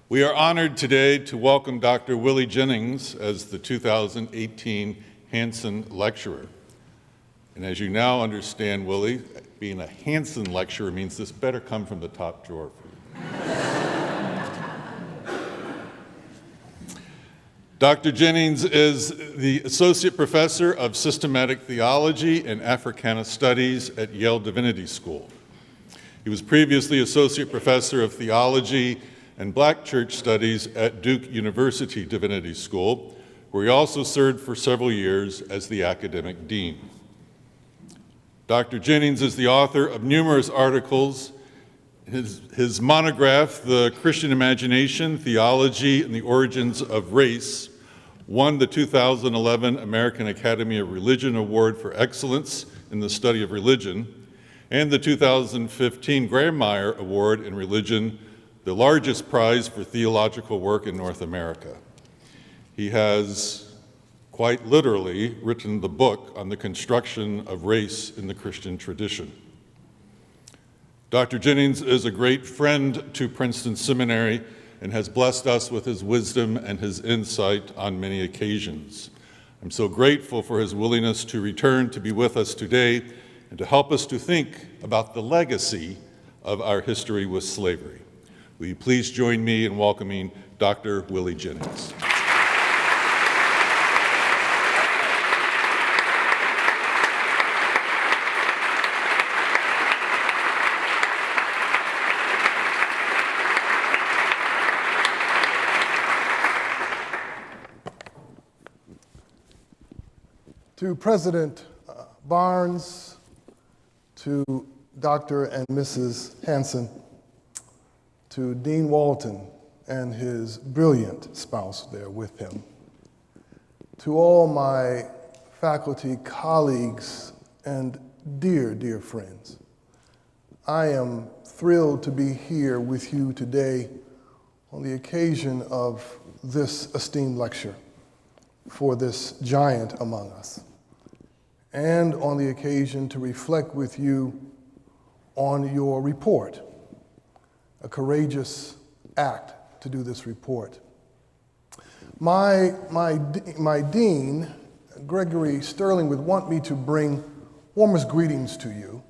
We are honored today to welcome Dr. Willie Jennings as the 2018 Hanson Lecturer. And as you now understand, Willie, being a Hanson Lecturer means this better come from the top drawer for you. Dr. Jennings is the Associate Professor of Systematic Theology and Africana Studies at Yale Divinity School. He was previously Associate Professor of Theology and Black Church Studies at Duke University Divinity School, where he also served for several years as the academic dean. Dr. Jennings is the author of numerous articles. His monograph, The Christian Imagination, Theology, and the Origins of Race, won the 2011 American Academy of Religion Award for Excellence in the Study of Religion, and the 2015 Grawemeyer Award in Religion, the largest prize for theological work in North America. He has quite literally written the book on the construction of race in the Christian tradition. Dr. Jennings is a great friend to Princeton Seminary and has blessed us with his wisdom and his insight on many occasions. I'm so grateful for his willingness to return to be with us today and to help us to think about the legacy of our history with slavery. Will you please join me in welcoming Dr. Willie Jennings. To President Barnes, to Dr. and Mrs. Hanson, to Dean Walton and his brilliant spouse there with him, to all my faculty colleagues and dear, dear friends, I am thrilled to be here with you today on the occasion of this esteemed lecture for this giant among us, and on the occasion to reflect with you on your report. A courageous act to do this report. My dean, Gregory Sterling, would want me to bring warmest greetings to you,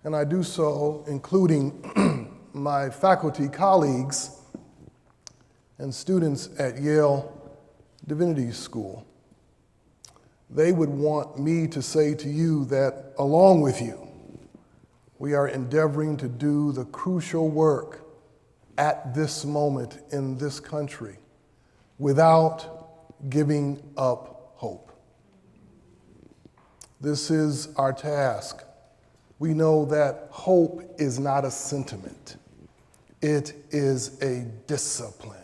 and I do so including my faculty colleagues and students at Yale Divinity School. They would want me to say to you that along with you, we are endeavoring to do the crucial work at this moment in this country without giving up hope. This is our task. We know that hope is not a sentiment. It is a discipline.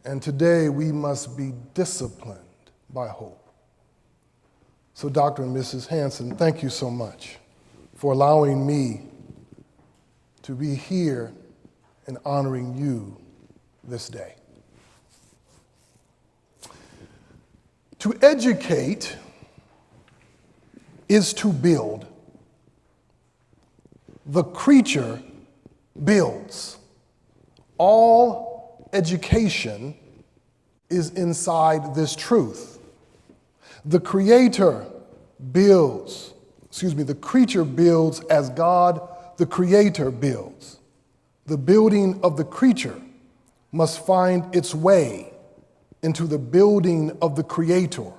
And today we must be disciplined by hope. So Dr. and Mrs. Hanson, thank you so much for allowing me to be here and honoring you this day. To educate is to build. The creature builds. All education is inside this truth. The creator builds. The creature builds as God, the creator, builds. The building of the creature must find its way into the building of the creator,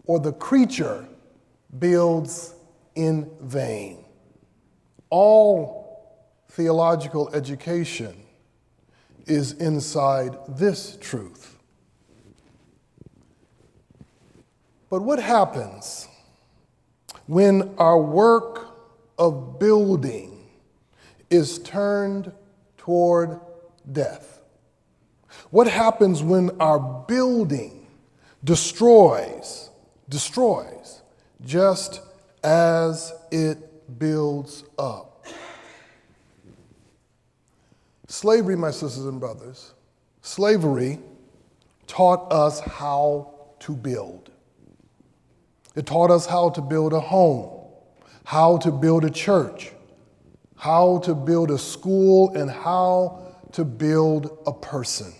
or the creature builds in vain. All theological education is inside this truth. But what happens when our work of building is turned toward death? What happens when our building destroys just as it builds up? Slavery, my sisters and brothers, slavery taught us how to build. It taught us how to build a home, how to build a church, how to build a school, and how to build a person.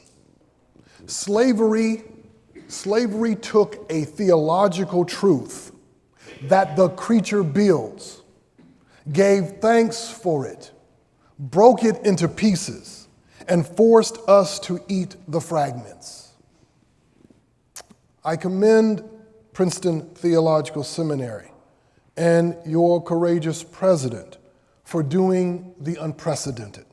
Slavery took a theological truth that the creature builds, gave thanks for it, broke it into pieces, and forced us to eat the fragments. I commend Princeton Theological Seminary and your courageous president for doing the unprecedented,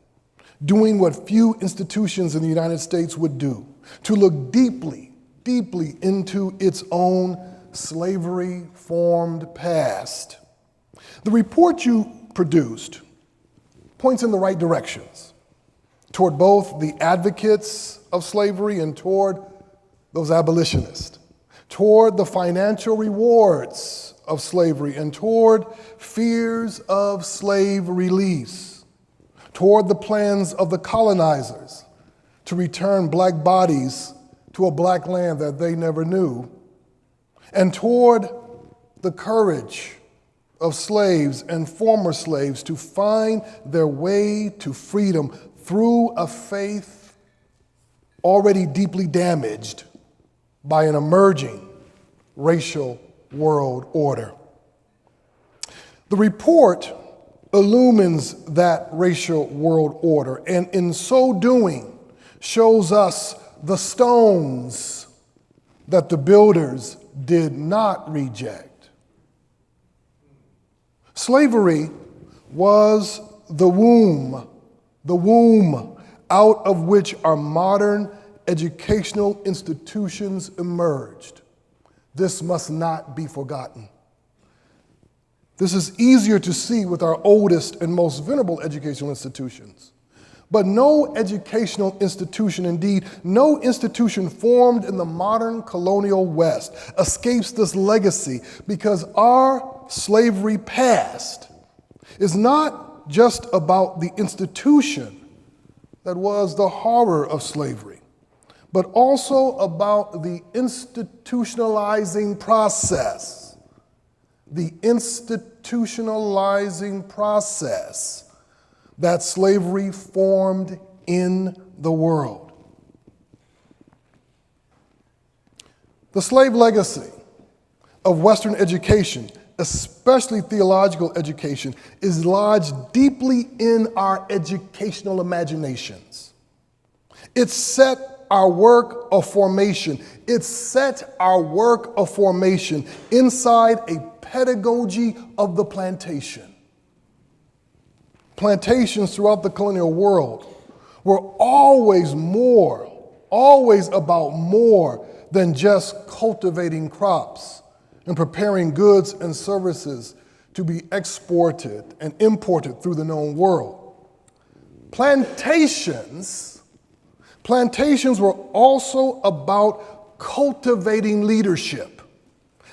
doing what few institutions in the United States would do, to look deeply, deeply into its own slavery-formed past. The report you produced points in the right directions toward both the advocates of slavery and toward those abolitionists, toward the financial rewards of slavery and toward fears of slave release, toward the plans of the colonizers to return black bodies to a black land that they never knew, and toward the courage of slaves and former slaves to find their way to freedom through a faith already deeply damaged by an emerging racial world order. The report illumines that racial world order, and in so doing shows us the stones that the builders did not reject. Slavery was the womb out of which our modern educational institutions emerged. This must not be forgotten. This is easier to see with our oldest and most venerable educational institutions. But no educational institution, indeed, no institution formed in the modern colonial West escapes this legacy, because our slavery past is not just about the institution that was the horror of slavery, but also about the institutionalizing process. The institutionalizing process that slavery formed in the world. The slave legacy of Western education, especially theological education, is lodged deeply in our educational imaginations. It set our work of formation. It set our work of formation inside a pedagogy of the plantation. Plantations throughout the colonial world were always about more than just cultivating crops and preparing goods and services to be exported and imported through the known world. Plantations were also about cultivating leadership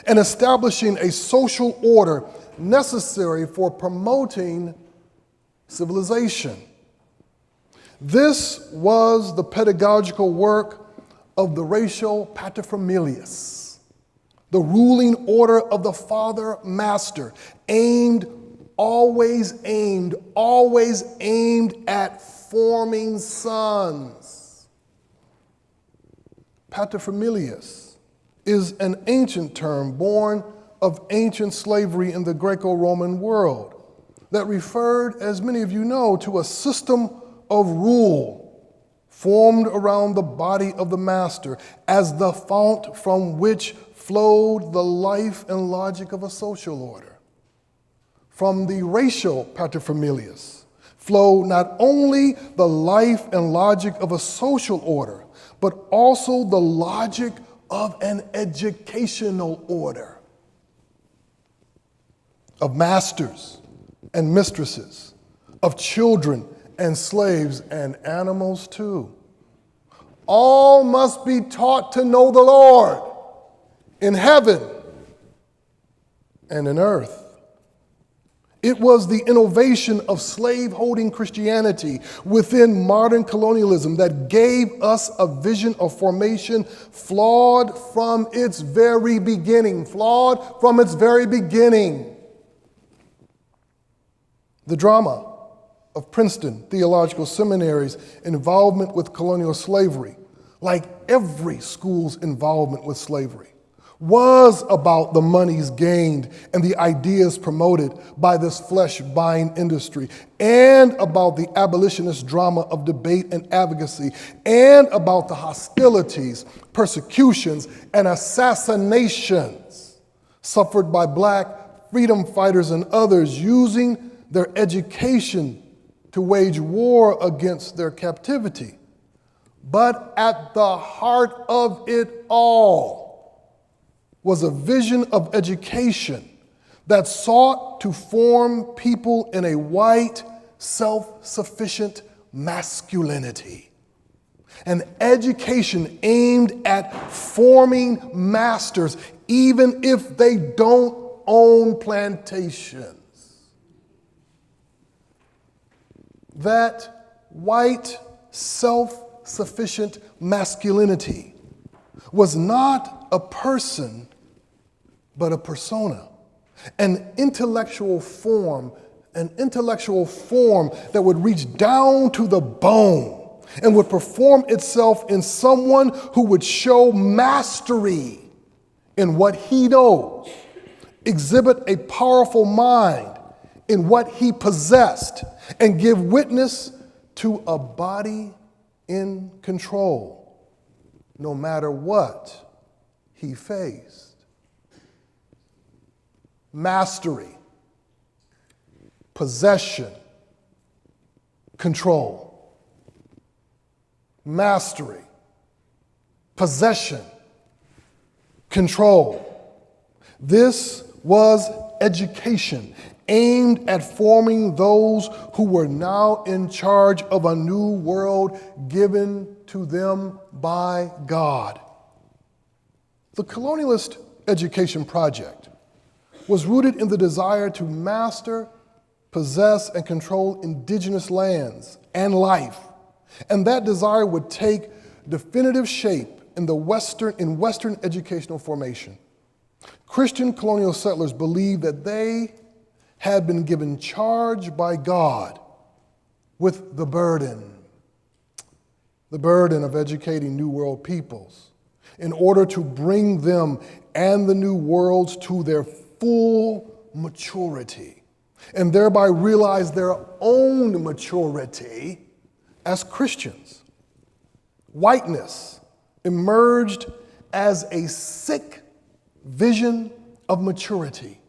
and establishing a social order necessary for promoting civilization. This was the pedagogical work of the racial paterfamilias, the ruling order of the father master, always aimed at forming sons. Paterfamilias is an ancient term born of ancient slavery in the Greco-Roman world that referred, as many of you know, to a system of rule formed around the body of the master as the fount from which flowed the life and logic of a social order. From the racial paterfamilias flow not only the life and logic of a social order, but also the logic of an educational order, of masters and mistresses, of children and slaves and animals too. All must be taught to know the Lord in heaven and in earth. It was the innovation of slave-holding Christianity within modern colonialism that gave us a vision of formation flawed from its very beginning. The drama of Princeton, theological seminaries' involvement with colonial slavery, like every school's involvement with slavery, was about the monies gained and the ideas promoted by this flesh-buying industry, and about the abolitionist drama of debate and advocacy, and about the hostilities, persecutions, and assassinations suffered by Black freedom fighters and others using their education to wage war against their captivity. But at the heart of it all was a vision of education that sought to form people in a white, self-sufficient masculinity. An education aimed at forming masters, even if they don't own plantations. That white, self-sufficient masculinity was not a person, but a persona, an intellectual form that would reach down to the bone and would perform itself in someone who would show mastery in what he knows, exhibit a powerful mind in what he possessed, and give witness to a body in control, no matter what he faced. Mastery, possession, control. Mastery, possession, control. This was education aimed at forming those who were now in charge of a new world given to them by God. The colonialist education project was rooted in the desire to master, possess, and control indigenous lands and life. And that desire would take definitive shape in Western educational formation. Christian colonial settlers believed that they had been given charge by God with the burden of educating New World peoples in order to bring them and the new worlds to their full maturity, and thereby realize their own maturity as Christians. Whiteness emerged as a sick vision of maturity,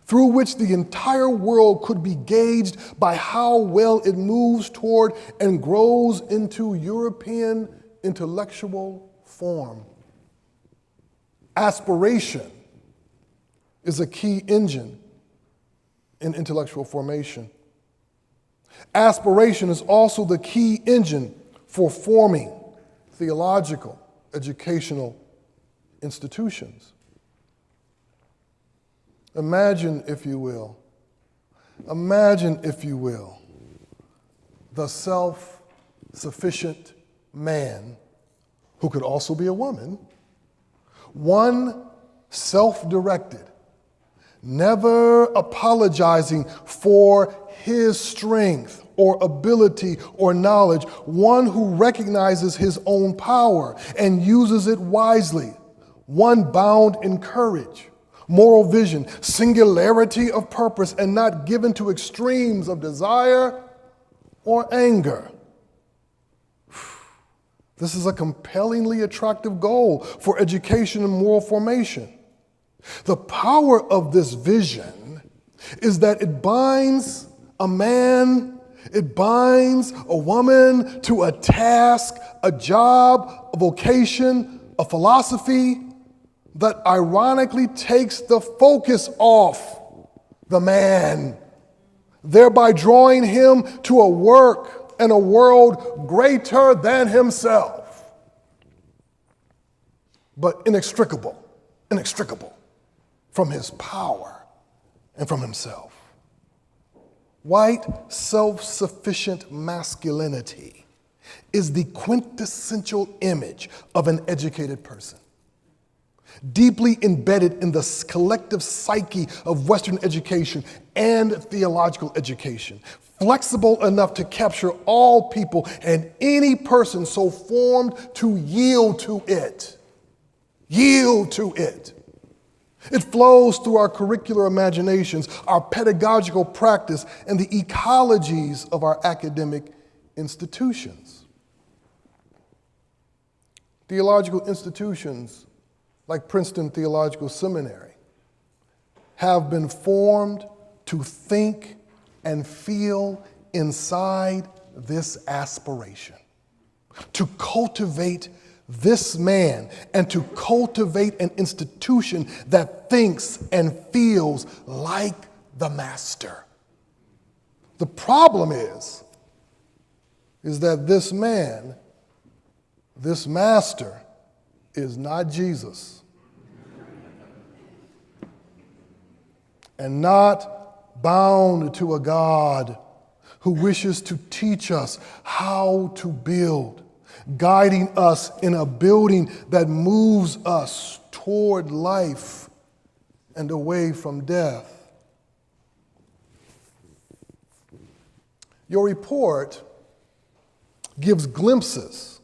through which the entire world could be gauged by how well it moves toward and grows into European intellectual form. Aspiration is a key engine in intellectual formation. Aspiration is also the key engine for forming theological educational institutions. Imagine, if you will, the self-sufficient man, who could also be a woman, one self-directed, never apologizing for his strength or ability or knowledge, one who recognizes his own power and uses it wisely, one bound in courage, moral vision, singularity of purpose, and not given to extremes of desire or anger. This is a compellingly attractive goal for education and moral formation. The power of this vision is that it binds a man, it binds a woman to a task, a job, a vocation, a philosophy that ironically takes the focus off the man, thereby drawing him to a work and a world greater than himself, but inextricable from his power and from himself. White self-sufficient masculinity is the quintessential image of an educated person. deeply embedded in the collective psyche of Western education and theological education, flexible enough to capture all people and any person so formed to yield to it. Yield to it. It flows through our curricular imaginations, our pedagogical practice, and the ecologies of our academic institutions. Theological institutions like Princeton Theological Seminary have been formed to think and feel inside this aspiration, to cultivate this man and to cultivate an institution that thinks and feels like the master. The problem is that this man, this master, is not Jesus and not bound to a God who wishes to teach us how to build, guiding us in a building that moves us toward life and away from death. Your report gives glimpses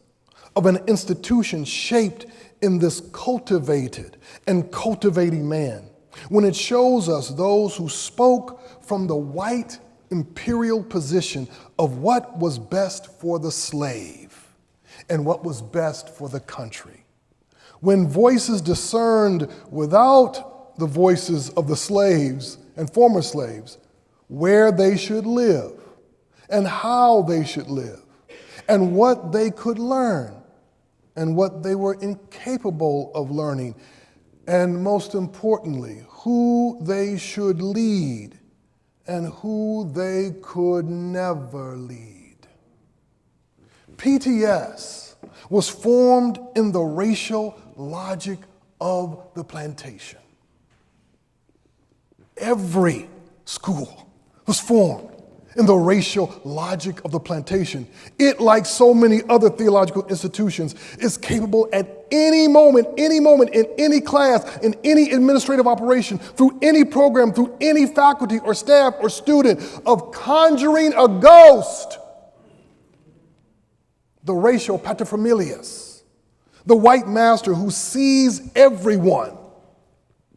of an institution shaped in this cultivated and cultivating man, when it shows us those who spoke from the white imperial position of what was best for the slave and what was best for the country. When voices discerned without the voices of the slaves and former slaves where they should live and how they should live and what they could learn and what they were incapable of learning, and most importantly, who they should lead and who they could never lead. PTS was formed in the racial logic of the plantation. Every school was formed in the racial logic of the plantation. It, like so many other theological institutions, is capable at any moment, in any class, in any administrative operation, through any program, through any faculty or staff or student, of conjuring a ghost. The racial paterfamilias, the white master who sees everyone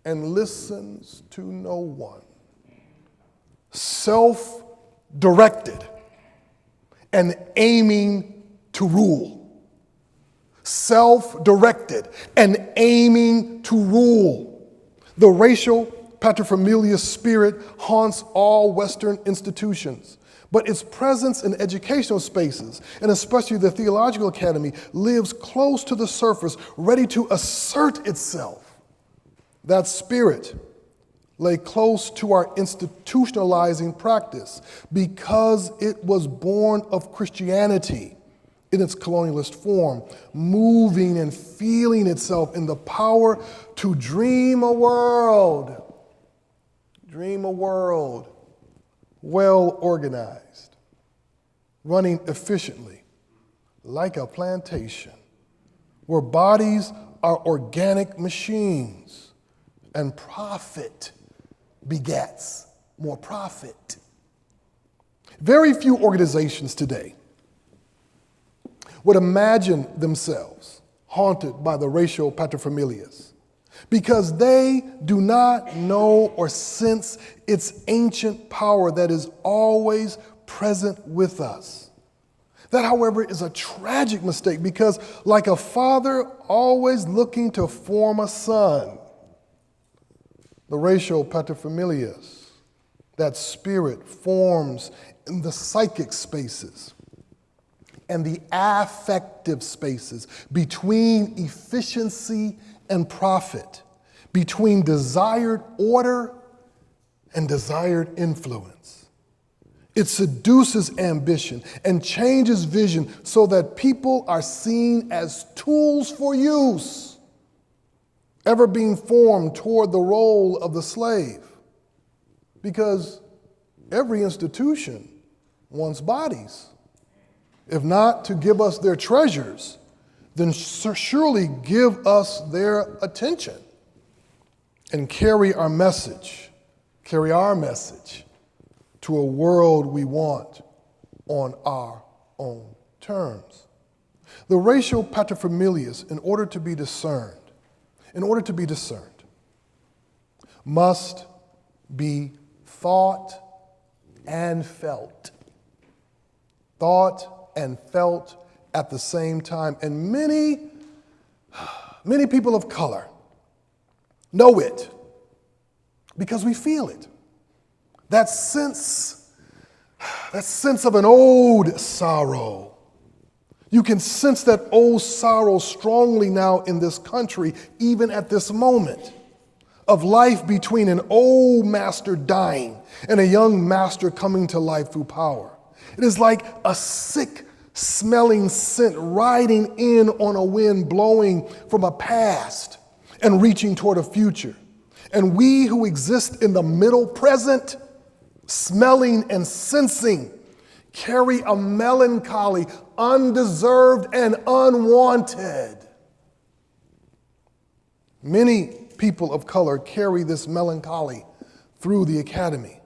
and listens to no one. Self-directed and aiming to rule. Self-directed and aiming to rule. The racial paterfamilias spirit haunts all Western institutions, but its presence in educational spaces, and especially the Theological Academy, lives close to the surface, ready to assert itself. That spirit lay close to our institutionalizing practice because it was born of Christianity in its colonialist form, moving and feeling itself in the power to dream a world well organized, running efficiently like a plantation, where bodies are organic machines and profit begets more profit. Very few organizations today would imagine themselves haunted by the racial paterfamilias because they do not know or sense its ancient power that is always present with us. That, however, is a tragic mistake because, like a father always looking to form a son, the racial paterfamilias, that spirit forms in the psychic spaces and the affective spaces between efficiency and profit, between desired order and desired influence. It seduces ambition and changes vision so that people are seen as tools for use, ever being formed toward the role of the slave. Because every institution wants bodies. If not to give us their treasures, then surely give us their attention. and carry our message to a world we want on our own terms. The racial paterfamilias, in order to be discerned, must be thought and felt. Thought and felt at the same time. And many people of color know it because we feel it. That sense of an old sorrow. You can sense that old sorrow strongly now in this country, even at this moment of life between an old master dying and a young master coming to life through power. It is like a sick smelling scent riding in on a wind blowing from a past and reaching toward a future. And we who exist in the middle present, smelling and sensing, carry a melancholy, undeserved and unwanted. Many people of color carry this melancholy through the academy.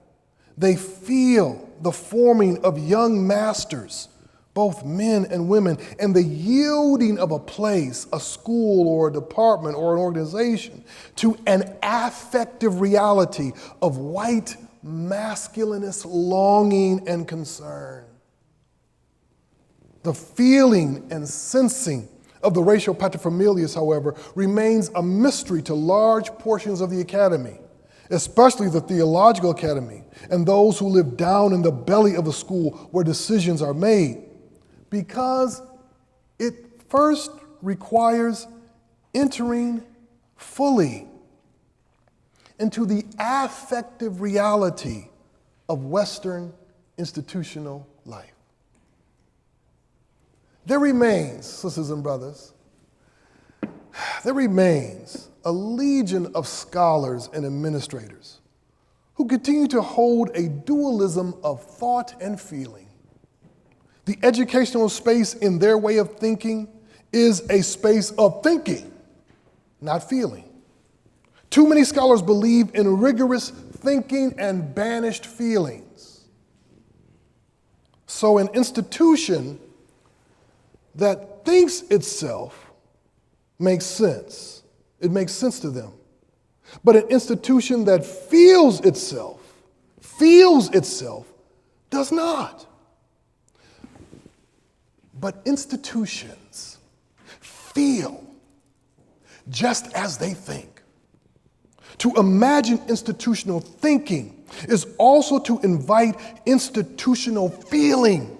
They feel the forming of young masters, both men and women, and the yielding of a place, a school or a department or an organization to an affective reality of white masculinist longing and concern. The feeling and sensing of the racial paterfamilias, however, remains a mystery to large portions of the academy, especially the Theological Academy and those who live down in the belly of the school where decisions are made, because it first requires entering fully into the affective reality of Western institutional life. There remains, sisters and brothers, there remains a legion of scholars and administrators who continue to hold a dualism of thought and feeling. The educational space in their way of thinking is a space of thinking, not feeling. Too many scholars believe in rigorous thinking and banished feelings. So an institution that thinks itself makes sense. It makes sense to them. But an institution that feels itself does not. But institutions feel just as they think. To imagine institutional thinking is also to invite institutional feeling.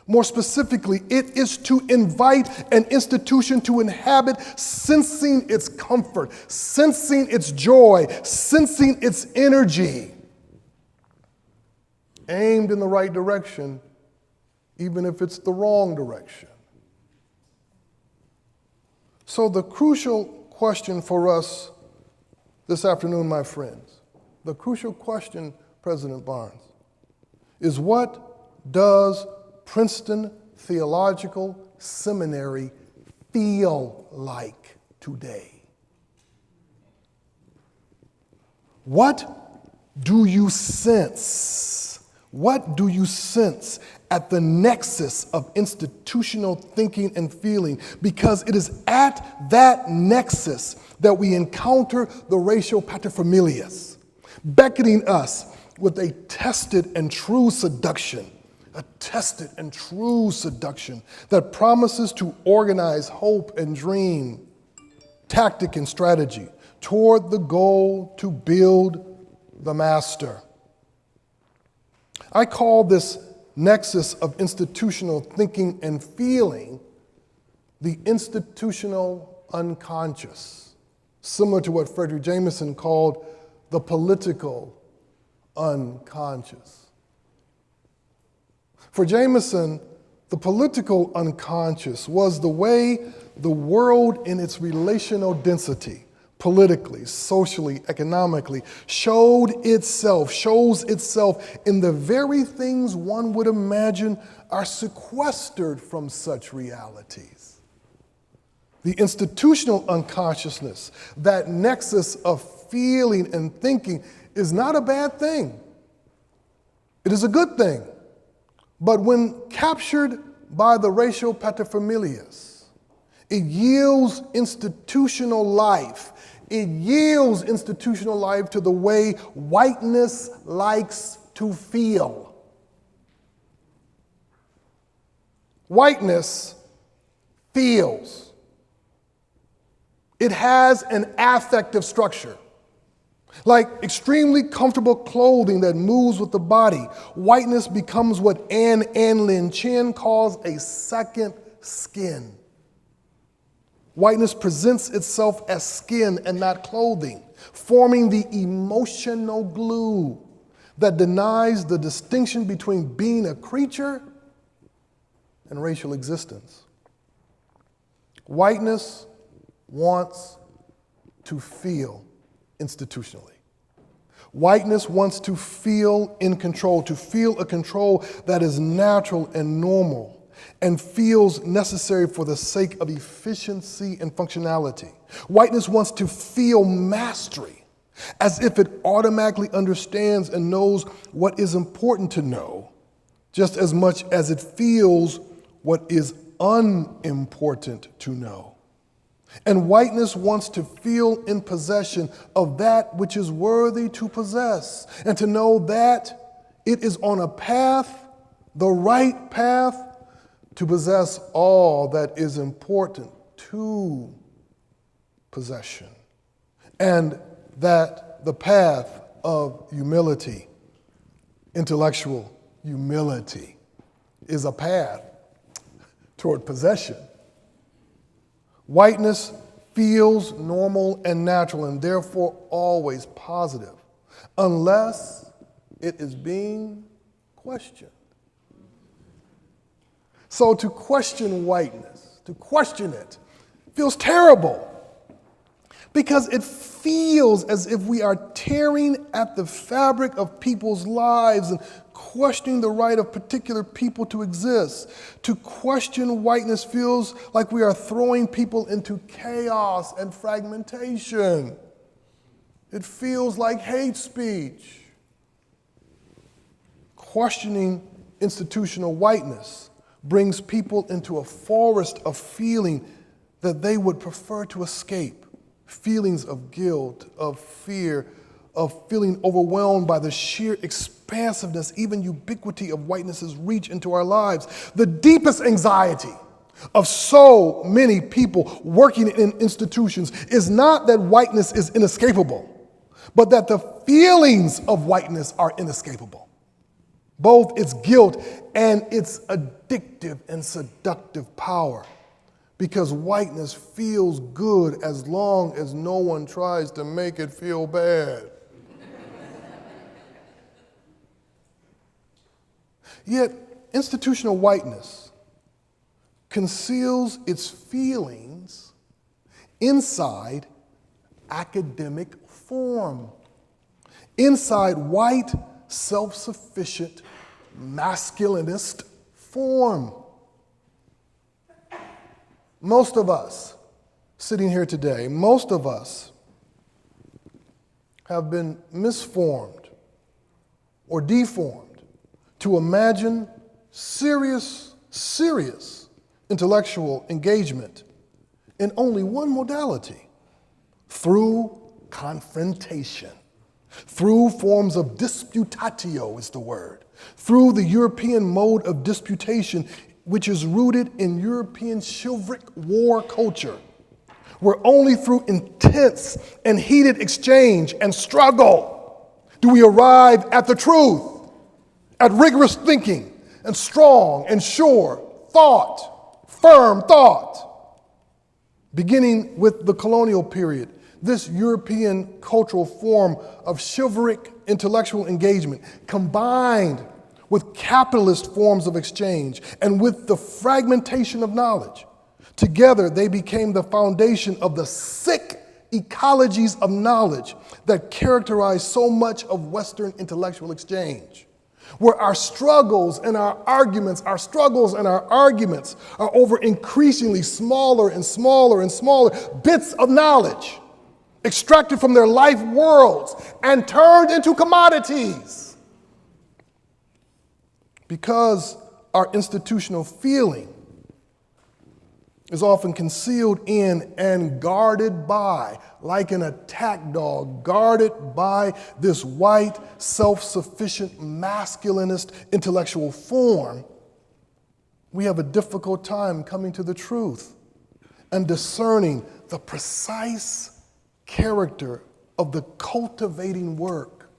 More specifically, it is to invite an institution to inhabit sensing its comfort, sensing its joy, sensing its energy, aimed in the right direction, even if it's the wrong direction. So the crucial question for us this afternoon, my friends, the crucial question, President Barnes, is what does Princeton Theological Seminary feel like today? What do you sense? What do you sense at the nexus of institutional thinking and feeling? Because it is at that nexus that we encounter the racial paterfamilias, beckoning us with a tested and true seduction, that promises to organize hope and dream, tactic and strategy toward the goal to build the master. I call this nexus of institutional thinking and feeling the institutional unconscious, similar to what Frederick Jameson called the political unconscious. For Jameson, the political unconscious was the way the world in its relational density, politically, socially, economically, shows itself in the very things one would imagine are sequestered from such realities. The institutional unconsciousness, that nexus of feeling and thinking, is not a bad thing. It is a good thing. But when captured by the racial paterfamilias, it yields institutional life. It yields institutional life to the way whiteness likes to feel. Whiteness feels. It has an affective structure. Like extremely comfortable clothing that moves with the body, whiteness becomes what Anne Lin Chen calls a second skin. Whiteness presents itself as skin and not clothing, forming the emotional glue that denies the distinction between being a creature and racial existence. Whiteness wants to feel institutionally. Whiteness wants to feel in control, to feel a control that is natural and normal and feels necessary for the sake of efficiency and functionality. Whiteness wants to feel mastery, as if it automatically understands and knows what is important to know, just as much as it feels what is unimportant to know. And whiteness wants to feel in possession of that which is worthy to possess, and to know that it is on a path, the right path, to possess all that is important to possession. And that the path of humility, intellectual humility, is a path toward possession. Whiteness feels normal and natural and therefore always positive, unless it is being questioned. So to question whiteness, to question it, feels terrible because it feels as if we are tearing at the fabric of people's lives and questioning the right of particular people to exist. To question whiteness feels like we are throwing people into chaos and fragmentation. It feels like hate speech. Questioning institutional whiteness brings people into a forest of feeling that they would prefer to escape. Feelings of guilt, of fear, of feeling overwhelmed by the sheer expansiveness, even ubiquity of whiteness's reach into our lives. The deepest anxiety of so many people working in institutions is not that whiteness is inescapable, but that the feelings of whiteness are inescapable. Both its guilt and its addictive and seductive power. Because whiteness feels good as long as no one tries to make it feel bad. Yet, institutional whiteness conceals its feelings inside academic form, inside white, self-sufficient, masculinist form. Most of us sitting here today, most of us have been misformed or deformed to imagine serious intellectual engagement in only one modality, through confrontation, through forms of disputatio is the word, through the European mode of disputation, which is rooted in European chivalric war culture, where only through intense and heated exchange and struggle do we arrive at the truth, at rigorous thinking and strong and sure thought, firm thought. Beginning with the colonial period, this European cultural form of chivalric intellectual engagement combined with capitalist forms of exchange and with the fragmentation of knowledge. Together, they became the foundation of the sick ecologies of knowledge that characterize so much of Western intellectual exchange. where our struggles and our arguments are over increasingly smaller and smaller and smaller bits of knowledge extracted from their life worlds and turned into commodities. Because our institutional feeling is often concealed in and guarded by, like an attack dog, guarded by this white, self-sufficient, masculinist intellectual form, we have a difficult time coming to the truth and discerning the precise character of the cultivating work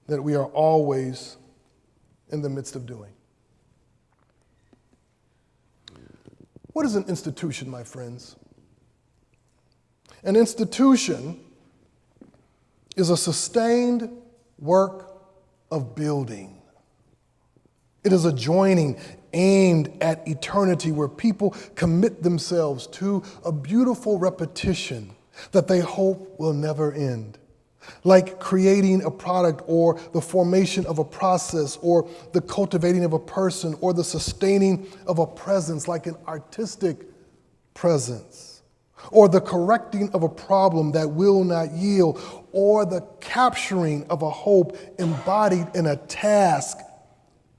that we are always in the midst of doing. What is an institution, my friends? An institution is a sustained work of building. It is a joining aimed at eternity where people commit themselves to a beautiful repetition that they hope will never end. Like creating a product or the formation of a process or the cultivating of a person or the sustaining of a presence, like an artistic presence, or the correcting of a problem that will not yield, or the capturing of a hope embodied in a task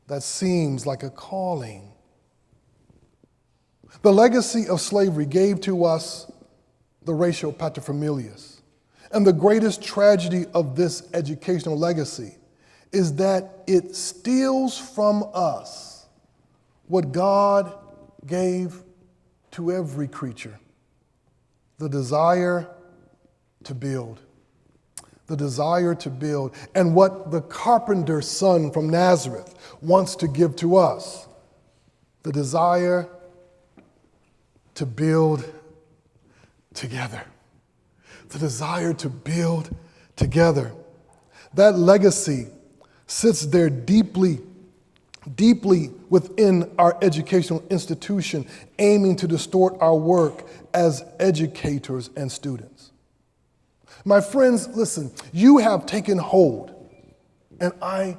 that seems like a calling. The legacy of slavery gave to us the racial paterfamilias. And the greatest tragedy of this educational legacy is that it steals from us what God gave to every creature: the desire to build. The desire to build. And what the carpenter's son from Nazareth wants to give to us: the desire to build together. The desire to build together. That legacy sits there deeply within our educational institution, aiming to distort our work as educators and students. My friends, listen, you have taken hold, and I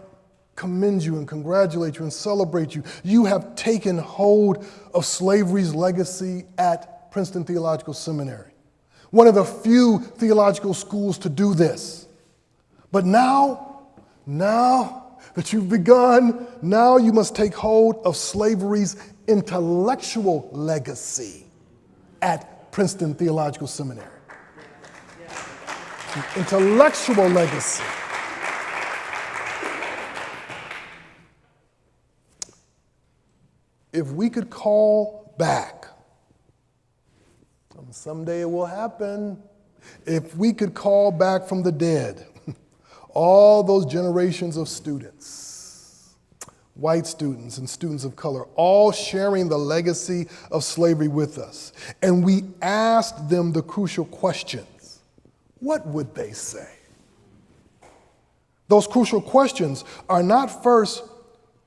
commend you and congratulate you and celebrate you. You have taken hold of slavery's legacy at Princeton Theological Seminary, one of the few theological schools to do this. But now that you've begun, now you must take hold of slavery's intellectual legacy at Princeton Theological Seminary. Intellectual legacy. If we could call back, someday it will happen, if we could call back from the dead all those generations of students, white students and students of color, all sharing the legacy of slavery with us, and we asked them the crucial questions, what would they say? Those crucial questions are not first,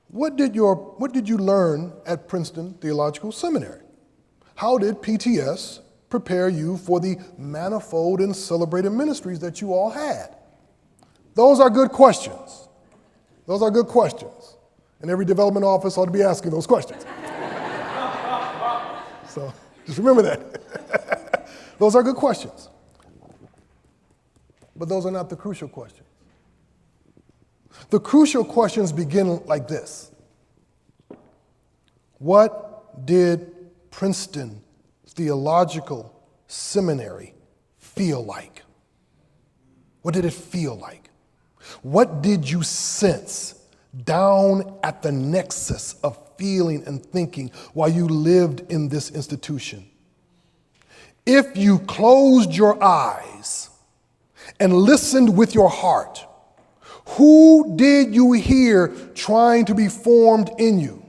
what did you learn at Princeton Theological Seminary? How did PTS prepare you for the manifold and celebrated ministries that you all had? Those are good questions. Those are good questions. And every development office ought to be asking those questions. So just remember that. Those are good questions. But those are not the crucial questions. The crucial questions begin like this. What did Princeton Theological Seminary feel like? What did it feel like? What did you sense down at the nexus of feeling and thinking while you lived in this institution? If you closed your eyes and listened with your heart, who did you hear trying to be formed in you?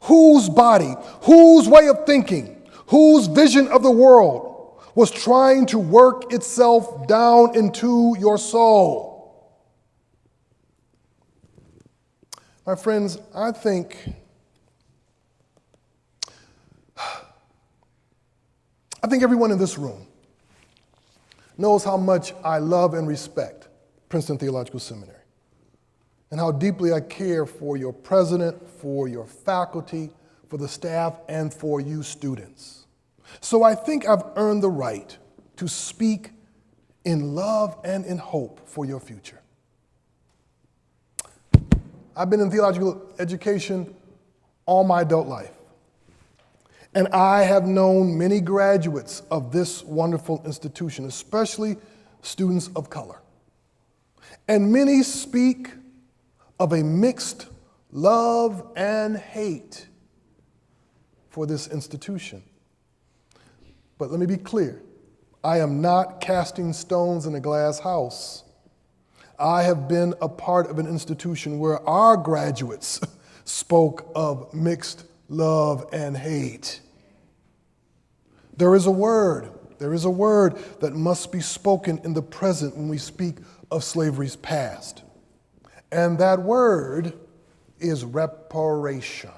Whose body, whose way of thinking, whose vision of the world was trying to work itself down into your soul? My friends, I think everyone in this room knows how much I love and respect Princeton Theological Seminary. and how deeply I care for your president, for your faculty, for the staff, and for you students. So I think I've earned the right to speak in love and in hope for your future. I've been in theological education all my adult life, and I have known many graduates of this wonderful institution, especially students of color. And many speak of a mixed love and hate for this institution. But let me be clear, I am not casting stones in a glass house. I have been a part of an institution where our graduates spoke of mixed love and hate. There is a word that must be spoken in the present when we speak of slavery's past. And that word is reparation.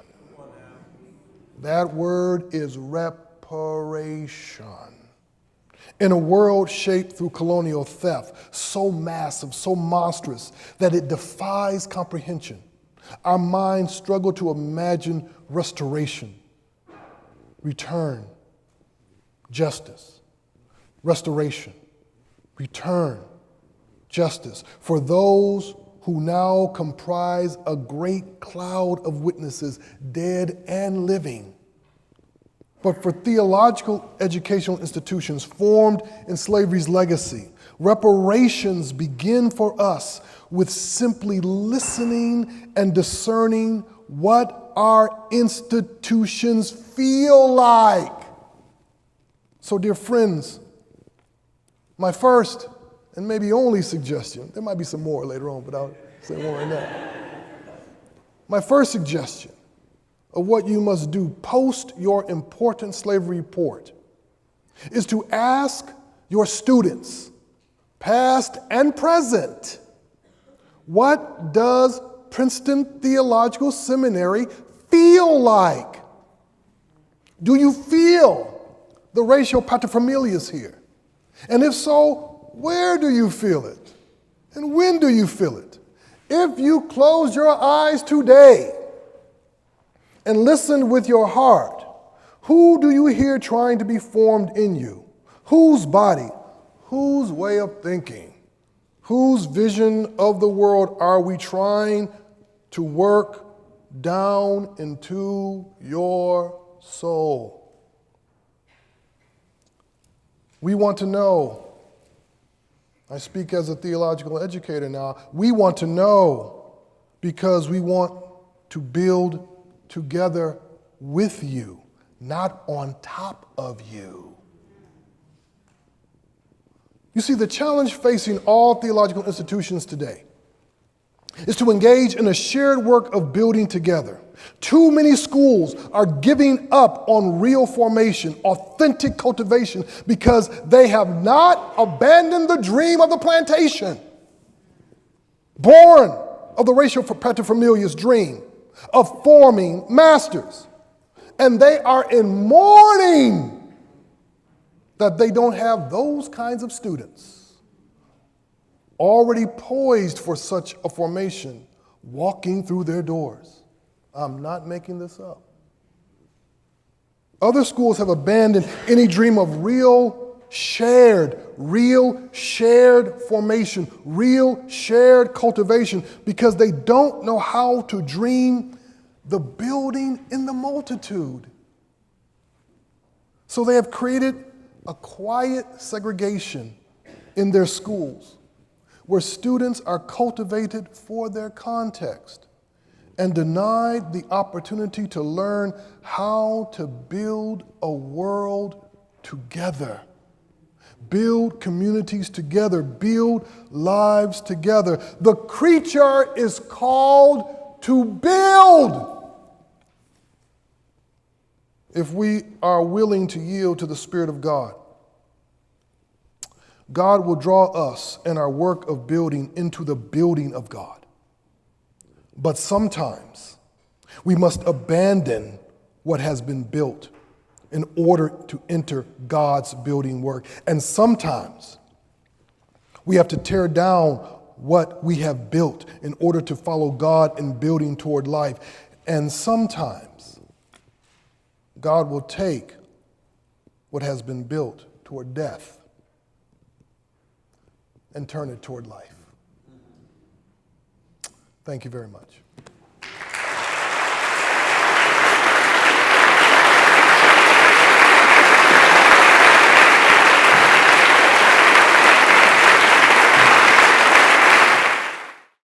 That word is reparation. In a world shaped through colonial theft, so massive, so monstrous, that it defies comprehension, our minds struggle to imagine restoration, return, justice, restoration, return, justice, for those who now comprise a great cloud of witnesses, dead and living. But for theological educational institutions formed in slavery's legacy, reparations begin for us with simply listening and discerning what our institutions feel like. So, dear friends, my first and maybe only suggestion, there might be some more later on, but I'll say more right now. My first suggestion of what you must do post your important slavery report is to ask your students, past and present, what does Princeton Theological Seminary feel like? Do you feel the racial paterfamilias here? And if so, where do you feel it? And when do you feel it? If you close your eyes today and listen with your heart, who do you hear trying to be formed in you? Whose body? Whose way of thinking? Whose vision of the world are we trying to work down into your soul? We want to know. I speak as a theological educator now. We want to know because we want to build together with you, not on top of you. You see, the challenge facing all theological institutions today is to engage in a shared work of building together. Too many schools are giving up on real formation, authentic cultivation, because they have not abandoned the dream of the plantation, born of the racial paterfamilias dream of forming masters. And they are in mourning that they don't have those kinds of students already poised for such a formation walking through their doors. I'm not making this up. Other schools have abandoned any dream of real shared formation, real shared cultivation, because they don't know how to dream the building in the multitude. So they have created a quiet segregation in their schools where students are cultivated for their context and denied the opportunity to learn how to build a world together, build communities together, build lives together. The creature is called to build. If we are willing to yield to the Spirit of God, God will draw us in our work of building into the building of God. But sometimes we must abandon what has been built in order to enter God's building work. And sometimes we have to tear down what we have built in order to follow God in building toward life. And sometimes God will take what has been built toward death and turn it toward life. Thank you very much.